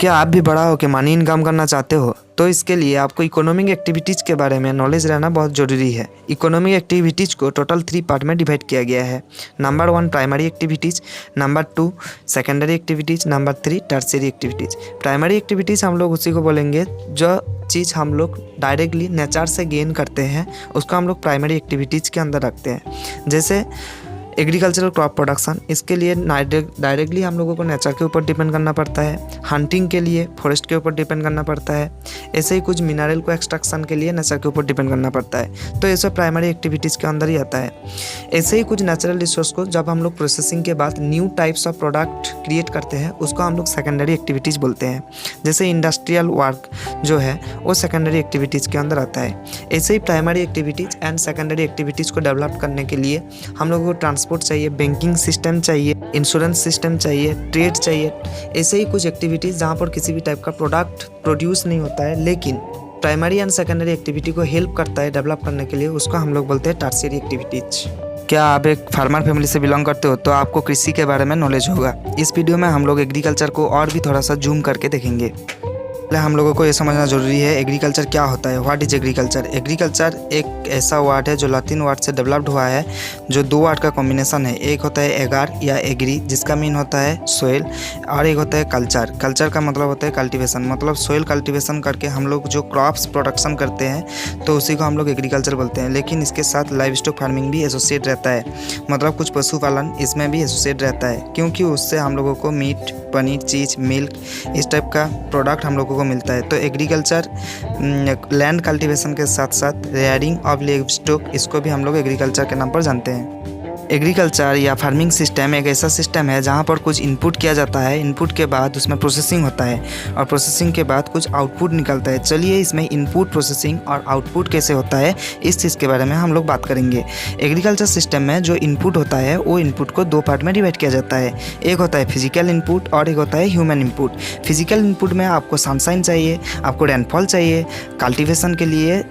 क्या आप भी बड़ा होकर मनी इनकम करना चाहते हो? तो इसके लिए आपको इकोनॉमिक एक्टिविटीज़ के बारे में नॉलेज रहना बहुत ज़रूरी है। इकोनॉमिक एक्टिविटीज़ को टोटल 3 पार्ट में डिवाइड किया गया है। Number 1 primary activities, number 2 secondary activities, number 3 tertiary activities. Primary activities हम लोग उसी को बोलेंगे जो चीज़ हम लोग डायरेक्टली नेचर से गेन करते हैं उसको हम लोग प्राइमरी एक्टिविटीज़ के अंदर रखते हैं। जैसे एग्रीकल्चरल क्रॉप प्रोडक्शन, इसके लिए डायरेक्टली हम लोगों को नेचर के ऊपर डिपेंड करना पड़ता है। हंटिंग के लिए फॉरेस्ट के ऊपर डिपेंड करना पड़ता है। ऐसे ही कुछ मिनरल को एक्सट्रैक्शन के लिए नेचर के ऊपर डिपेंड करना पड़ता है। तो ये सब प्राइमरी एक्टिविटीज़ के अंदर ही आता है। ऐसे ही कुछ नेचुरल रिसोर्स को जब हम लोग प्रोसेसिंग के बाद new types of product create करते हैं उसको हम लोग सेकेंडरी एक्टिविटीज़ बोलते हैं। जैसे इंडस्ट्रियल वर्क जो है वो सेकेंडरी एक्टिविटीज़ के अंदर आता है। ऐसे ही primary activities and secondary activities को डेवलप करने के लिए हम लोगों को ट्रांसपोर्ट चाहिए, बैंकिंग सिस्टम चाहिए, इंश्योरेंस सिस्टम चाहिए, ट्रेड चाहिए। ऐसे ही कुछ एक्टिविटीज़ जहाँ पर किसी भी टाइप का प्रोडक्ट प्रोड्यूस नहीं होता है लेकिन प्राइमरी एंड सेकेंडरी एक्टिविटी को हेल्प करता है डेवलप करने के लिए, उसको हम लोग बोलते हैं टर्शियरी एक्टिविटीज़। क्या आप एक फार्मर फैमिली से बिलोंग करते हो तो आपको कृषि के बारे में नॉलेज होगा। इस वीडियो में हम लोग एग्रीकल्चर को और भी थोड़ा सा जूम करके देखेंगे। हम लोगों को ये समझना जरूरी है एग्रीकल्चर क्या होता है। What is agriculture? एग्रीकल्चर एक ऐसा वर्ड है जो लैटिन वर्ड से डेवलप्ड हुआ है, जो 2 वर्ड का कॉम्बिनेशन है। एक होता है एगार या एग्री जिसका मीन होता है सोइल, और एक होता है कल्चर। कल्चर का मतलब होता है कल्टीवेशन, मतलब सोइल कल्टीवेशन करके हम लोग जो क्रॉप्स प्रोडक्शन करते हैं तो उसी को हम लोग एग्रीकल्चर बोलते हैं। लेकिन इसके साथ लाइव स्टॉक फार्मिंग भी एसोसिएट रहता है, मतलब कुछ पशुपालन इसमें भी एसोसिएट रहता है, क्योंकि उससे हम लोगों को मीट, पनीर, चीज़, मिल्क इस टाइप का प्रोडक्ट हम लोगों को मिलता है। तो एग्रीकल्चर लैंड कल्टीवेशन के साथ साथ रेयरिंग ऑफ लाइव स्टॉक, इसको भी हम लोग एग्रीकल्चर के नाम पर जानते हैं। एग्रीकल्चर या फार्मिंग सिस्टम एक ऐसा सिस्टम है जहाँ पर कुछ इनपुट किया जाता है, इनपुट के बाद उसमें प्रोसेसिंग होता है और प्रोसेसिंग के बाद कुछ आउटपुट निकलता है। चलिए इसमें इनपुट, प्रोसेसिंग और आउटपुट कैसे होता है इस चीज़ के बारे में हम लोग बात करेंगे। एग्रीकल्चर सिस्टम में जो इनपुट होता है वो इनपुट को 2 पार्ट में डिवाइड किया जाता है। एक होता है फिजिकल इनपुट और एक होता है ह्यूमन इनपुट। फिजिकल इनपुट में आपको सनशाइन चाहिए, आपको रेनफॉल चाहिए, कल्टीवेशन के लिए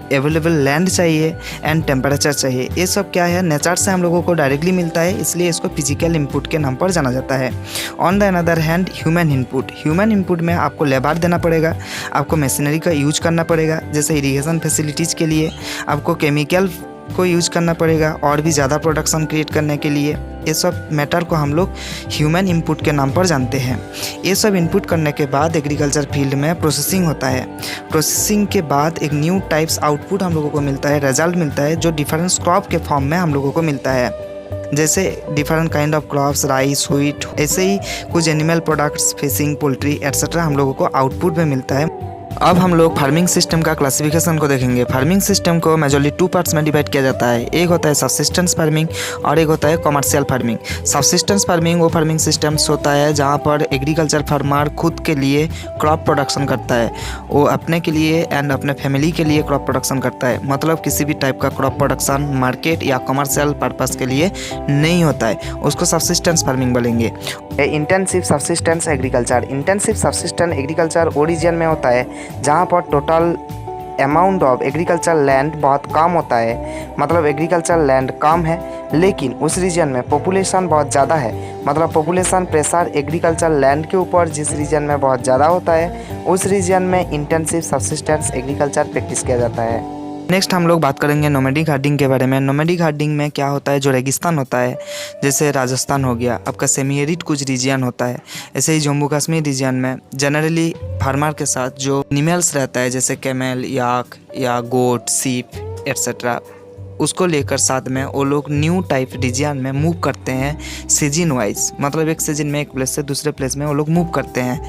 अवेलेबल लैंड चाहिए एंड टेम्परेचर चाहिए। ये सब क्या है नेचर से हम लोगों को डायरेक्टली मिलता है, इसलिए इसको फिजिकल इनपुट के नाम पर जाना जाता है। On the another hand human input, human input में आपको लेबर देना पड़ेगा, आपको मशीनरी का यूज करना पड़ेगा, जैसे इरिगेशन फैसिलिटीज़ के लिए आपको केमिकल को यूज करना पड़ेगा और भी ज़्यादा प्रोडक्शन क्रिएट करने के लिए। ये सब मैटर को हम लोग ह्यूमन इनपुट के नाम पर जानते हैं। ये सब इनपुट करने के बाद एग्रीकल्चर फील्ड में प्रोसेसिंग होता है। प्रोसेसिंग के बाद एक न्यू टाइप्स आउटपुट हम लोगों को मिलता है, रिजल्ट मिलता है, जो डिफरेंट क्रॉप के फॉर्म में हम लोगों को मिलता है। जैसे different kind of crops, rice, wheat, ऐसे ही कुछ animal products, fishing, poultry etcetera हम लोगों को आउटपुट में मिलता है। अब हम लोग फार्मिंग सिस्टम का क्लासिफिकेशन को देखेंगे। फार्मिंग सिस्टम को मेजरली 2 पार्ट्स में डिवाइड किया जाता है। एक होता है सबसिस्टेंस फार्मिंग और एक होता है कमर्शियल फार्मिंग। सबसिस्टेंस फार्मिंग वो फार्मिंग सिस्टम्स होता है जहाँ पर एग्रीकल्चर फार्मर खुद के लिए क्रॉप प्रोडक्शन करता है, वो अपने के लिए एंड अपने फैमिली के लिए क्रॉप प्रोडक्शन करता है। मतलब किसी भी टाइप का क्रॉप प्रोडक्शन मार्केट या कमर्शियल पर्पस के लिए नहीं होता है, उसको सबसिस्टेंस फार्मिंग बोलेंगे। Intensive subsistence agriculture, intensive subsistence agriculture वो रीजन में होता है जहाँ पर total amount of agriculture land बहुत कम होता है, मतलब एग्रीकल्चर लैंड कम है लेकिन उस रीजन में पॉपुलेशन बहुत ज़्यादा है, मतलब पॉपुलेशन प्रेशर एग्रीकल्चर लैंड के ऊपर जिस रीजन में बहुत ज़्यादा होता है उस रीजन में इंटेंसिव सबसिस्टेंस एग्रीकल्चर प्रैक्टिस किया जाता है। नेक्स्ट हम लोग बात करेंगे नोमैडिक हार्डिंग के बारे में। नोमैडिक हार्डिंग में क्या होता है, जो रेगिस्तान होता है जैसे राजस्थान हो गया, आपका सेमी एरिड कुछ रीजन होता है, ऐसे ही जम्मू कश्मीर रीजन में जनरली फार्मर के साथ जो एनिमल्स रहता है जैसे कैमल, याक या गोट, सीप एट्सेट्रा, उसको लेकर साथ में वो लोग न्यू टाइप रीजन में मूव करते हैं सीजन वाइज, मतलब एक सीजन में एक प्लेस से दूसरे प्लेस में वो लोग मूव करते हैं।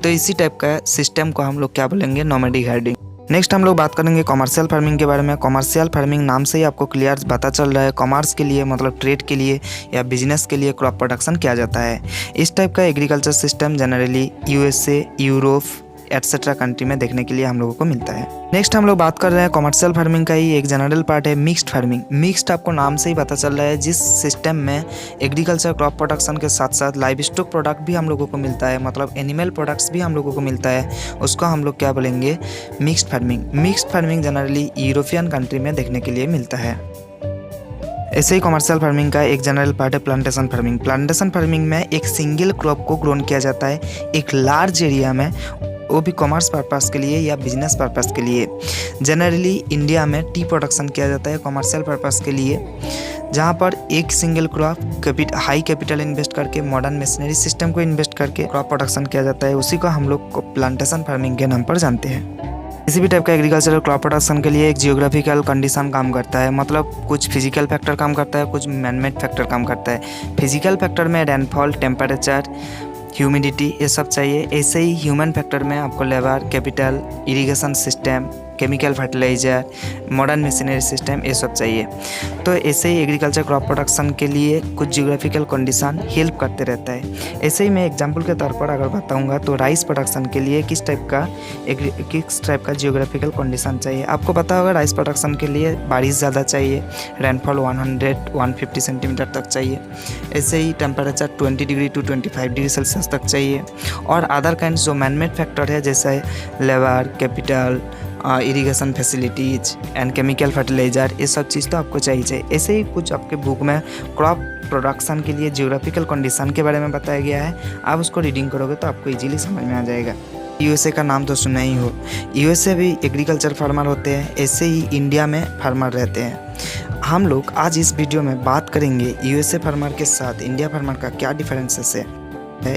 तो इसी टाइप का सिस्टम को हम लोग क्या बोलेंगे, नोमैडिक हार्डिंग। नेक्स्ट हम लोग बात करेंगे कमर्शियल फार्मिंग के बारे में। कमर्शियल फार्मिंग नाम से ही आपको क्लियर पता चल रहा है, कॉमर्स के लिए मतलब ट्रेड के लिए या बिजनेस के लिए क्रॉप प्रोडक्शन किया जाता है। इस टाइप का agriculture system generally USA, Europe etcetera country में देखने के लिए हम लोगों को मिलता है। नेक्स्ट हम लोग बात कर रहे हैं कमर्शियल फार्मिंग का ही एक जनरल पार्ट है मिक्स्ड फार्मिंग। मिक्स्ड आपको नाम से ही पता चल रहा है, जिस सिस्टम में एग्रीकल्चर क्रॉप प्रोडक्शन के साथ साथ लाइव स्टॉक प्रोडक्ट भी हम लोगों को मिलता है, मतलब एनिमल प्रोडक्ट्स भी हम लोगों को मिलता है, उसको हम लोग क्या बोलेंगे, mixed farming. Mixed farming generally European country में देखने के लिए मिलता है। ऐसे ही कॉमर्शियल फार्मिंग का एक जनरल पार्ट है प्लांटेशन फार्मिंग। प्लांटेशन फार्मिंग में एक सिंगल क्रॉप को ग्रोन किया जाता है एक लार्ज एरिया में, वो भी कॉमर्स पर्पस के लिए या बिजनेस पर्पस के लिए। जनरली इंडिया में टी प्रोडक्शन किया जाता है कॉमर्शियल पर्पस के लिए, जहाँ पर एक single crop high capital invest करके मॉडर्न मशीनरी सिस्टम को इन्वेस्ट करके क्रॉप प्रोडक्शन किया जाता है। उसी को हम लोग को प्लांटेशन फार्मिंग के नाम पर जानते हैं। किसी भी टाइप का एग्रीकल्चरल क्रॉप प्रोडक्शन के लिए एक जियोग्राफिकल कंडीशन काम करता है, मतलब कुछ फिजिकल फैक्टर काम करता है, कुछ मैनमेड फैक्टर काम करता है। फिजिकल फैक्टर में रेनफॉल, टेम्परेचर, ह्यूमिडिटी ये सब चाहिए। ऐसे ही ह्यूमन फैक्टर में आपको labour, capital, irrigation system, chemical fertiliser, modern machinery system ये सब चाहिए। तो ऐसे ही एग्रीकल्चर क्रॉप प्रोडक्शन के लिए कुछ जियोग्राफिकल कंडीशन हेल्प करते रहता है। ऐसे ही मैं एग्जांपल के तौर पर अगर बताऊंगा तो राइस प्रोडक्शन के लिए किस टाइप का जियोग्राफिकल कंडीशन चाहिए। आपको पता होगा राइस प्रोडक्शन के लिए बारिश ज़्यादा चाहिए, रेनफॉल 100-150 सेंटीमीटर तक चाहिए। ऐसे ही temperature 20 degree to 25 degree Celsius तक चाहिए। और अदर काइंड जो मैनमेड फैक्टर है जैसे labour, capital, irrigation facilities and chemical fertiliser ये सब चीज़ तो आपको चाहिए। ऐसे ही कुछ आपके बुक में क्रॉप प्रोडक्शन के लिए जियोग्राफिकल कंडीशन के बारे में बताया गया है। आप उसको रीडिंग करोगे तो आपको इजीली समझ में आ जाएगा। यूएसए का नाम तो सुना ही हो, यूएसए भी एग्रीकल्चर फार्मर होते हैं। ऐसे ही इंडिया में फार्मर रहते हैं। हम लोग आज इस वीडियो में बात करेंगे यूएसए फार्मर के साथ इंडिया फार्मर का क्या डिफरेंसेस है।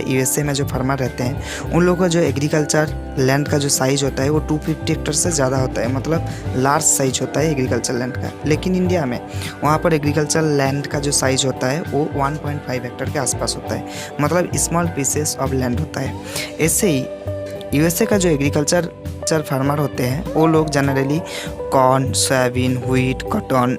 यूएसए में जो फार्मर रहते हैं उन लोगों का जो एग्रीकल्चर लैंड का जो साइज़ होता है वो 250 हेक्टर से ज़्यादा होता है, मतलब लार्ज साइज होता है एग्रीकल्चर लैंड का। लेकिन इंडिया में वहाँ पर एग्रीकल्चर लैंड का जो साइज़ होता है वो 1.5 हेक्टर के आसपास होता है, मतलब स्मॉल पीसेस ऑफ लैंड होता है। ऐसे ही यूएसए का जो एग्रीकल्चर फार्मर होते हैं वो लोग generally corn, soybean, wheat, cotton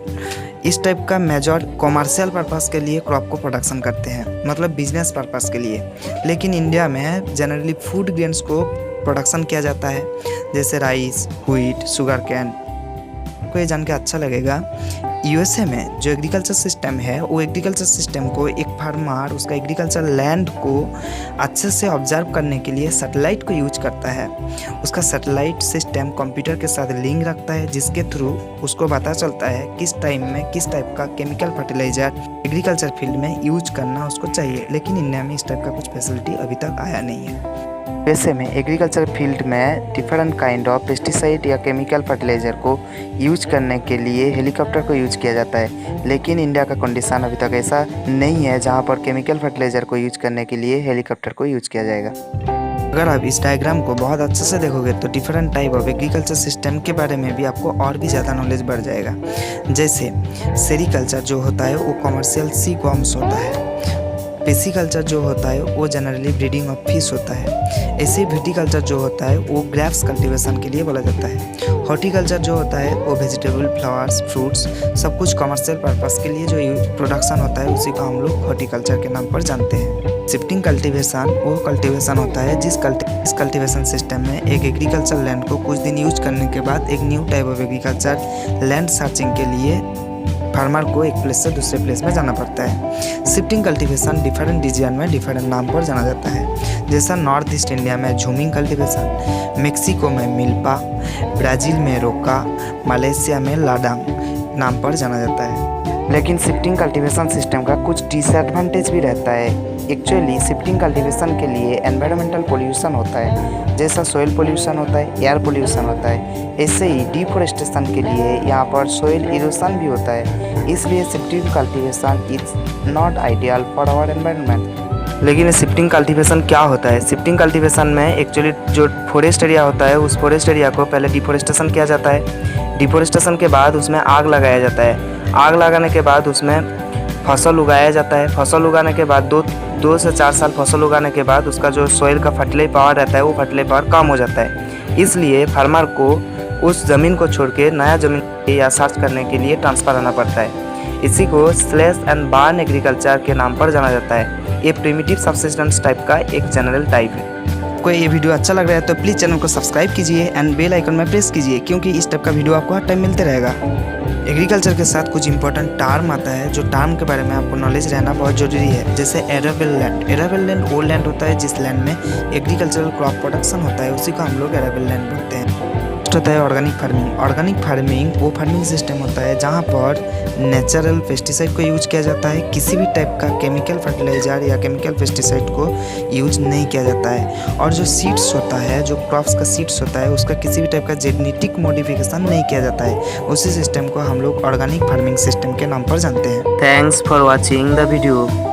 इस टाइप का मेजर कॉमर्शियल पर्पस के लिए क्रॉप को प्रोडक्शन करते हैं, मतलब बिजनेस पर्पस के लिए। लेकिन इंडिया में जनरली फूड ग्रेन्स को प्रोडक्शन किया जाता है, जैसे राइस, व्हीट, शुगर कैन। आपको ये जान के अच्छा लगेगा, यूएसए में जो एग्रीकल्चर सिस्टम है वो एग्रीकल्चर सिस्टम को एक फार्मर उसका एग्रीकल्चर लैंड को अच्छे से ऑब्जर्व करने के लिए सैटेलाइट को यूज करता है। उसका सैटेलाइट सिस्टम कंप्यूटर के साथ लिंक रखता है, जिसके थ्रू उसको पता चलता है किस टाइम में किस टाइप का केमिकल फर्टिलाइज़र एग्रीकल्चर फील्ड में यूज करना उसको चाहिए। लेकिन इंडिया में इस टाइप का कुछ फैसिलिटी अभी तक आया नहीं है। वैसे में एग्रीकल्चर फील्ड में डिफरेंट काइंड ऑफ पेस्टिसाइड या केमिकल फर्टिलाइज़र को यूज करने के लिए हेलीकॉप्टर को यूज किया जाता है। लेकिन इंडिया का कंडीशन अभी तक ऐसा नहीं है जहां पर केमिकल फर्टिलाइज़र को यूज करने के लिए हेलीकॉप्टर को यूज किया जाएगा। अगर आप इस डायग्राम को बहुत अच्छे से देखोगे तो different type of agriculture system के बारे में भी आपको और भी ज़्यादा नॉलेज बढ़ जाएगा। जैसे सेरीकल्चर जो होता है वो कमर्शियल सी फॉर्म्स होता है। पेसिकल्चर जो होता है वो जनरली ब्रीडिंग ऑफ फिश होता है। ऐसे विटिकल्चर जो होता है वो ग्रेप्स कल्टीवेशन के लिए बोला जाता है। हॉर्टिकल्चर जो होता है वो वेजिटेबल, फ्लावर्स, फ्रूट्स सब कुछ कमर्शियल पर्पस के लिए जो प्रोडक्शन होता है उसी को हम लोग हॉर्टिकल्चर के नाम पर जानते हैं। शिफ्टिंग कल्टीवेशन वो कल्टीवेशन होता है जिस कल्टीवेशन सिस्टम में एक एग्रीकल्चर लैंड को कुछ दिन यूज करने के बाद एक new type of agriculture land searching के लिए फार्मर को एक प्लेस से दूसरे प्लेस में जाना पड़ता है। शिफ्टिंग कल्टीवेशन डिफरेंट रीजन में डिफरेंट नाम पर जाना जाता है। जैसा नॉर्थ ईस्ट इंडिया में झूमिंग कल्टीवेशन, मेक्सिको में मिल्पा, ब्राज़ील में रोका, मलेशिया में लाडांग नाम पर जाना जाता है। लेकिन शिफ्टिंग कल्टीवेशन सिस्टम का कुछ डिसएडवांटेज भी रहता है। एक्चुअली शिफ्टिंग कल्टीवेशन के लिए एनवायरमेंटल पोल्यूशन होता है, जैसा सॉइल पोल्यूशन होता है, एयर पोल्यूशन होता है। ऐसे ही डिफोरेस्टेशन के लिए यहाँ पर सॉइल इरोशन भी होता है। इसलिए shifting cultivation is not ideal for our environment. लेकिन शिफ्टिंग कल्टीवेशन क्या होता है? शिफ्टिंग कल्टीवेशन में एक्चुअली जो फॉरेस्ट एरिया होता है उस फॉरेस्ट एरिया को पहले डिफोरेस्टेशन किया जाता है। डिफोरेस्टेशन के बाद उसमें आग लगाया जाता है। आग लगाने के बाद उसमें फसल उगाया जाता है। फसल उगाने के बाद 2 से 4 साल फसल उगाने के बाद उसका जो सॉइल का फर्टिलाइजर पावर रहता है वो फर्टिलाइजर पावर कम हो जाता है। इसलिए फार्मर को उस ज़मीन को छोड़ के नया ज़मीन या सर्च करने के लिए ट्रांसफ़र आना पड़ता है। इसी को स्लैश एंड बर्न एग्रीकल्चर के नाम पर जाना जाता है। ये प्रिमिटिव सब्सिस्टेंस टाइप का एक जनरल टाइप है। आपको ये वीडियो अच्छा लग रहा है तो प्लीज़ चैनल को सब्सक्राइब कीजिए एंड बेल आइकन में प्रेस कीजिए, क्योंकि इस टाइप का वीडियो आपको हर टाइम मिलते रहेगा। एग्रीकल्चर के साथ कुछ इंपॉर्टेंट टर्म आता है जो टर्म के बारे में आपको नॉलेज रहना बहुत ज़रूरी है। जैसे एरेबल लैंड। एरेबल लैंड वो लैंड होता है जिस लैंड में एग्रीकल्चरल क्रॉप प्रोडक्शन होता है, उसी को हम लोग एरेबल लैंड बोलते हैं। नेक्स्ट होता है ऑर्गेनिक फार्मिंग। ऑर्गेनिक फार्मिंग वो फार्मिंग सिस्टम होता है जहाँ पर नेचुरल पेस्टिसाइड को यूज किया जाता है, किसी भी टाइप का केमिकल फर्टिलाइजर या केमिकल पेस्टिसाइड को यूज नहीं किया जाता है। और जो सीड्स होता है, जो क्रॉप्स का सीड्स होता है, उसका किसी भी टाइप का जेनेटिक मॉडिफिकेशन नहीं किया जाता है। उसी सिस्टम को हम लोग ऑर्गेनिक फार्मिंग सिस्टम के नाम पर जानते हैं। Thanks for watching the video.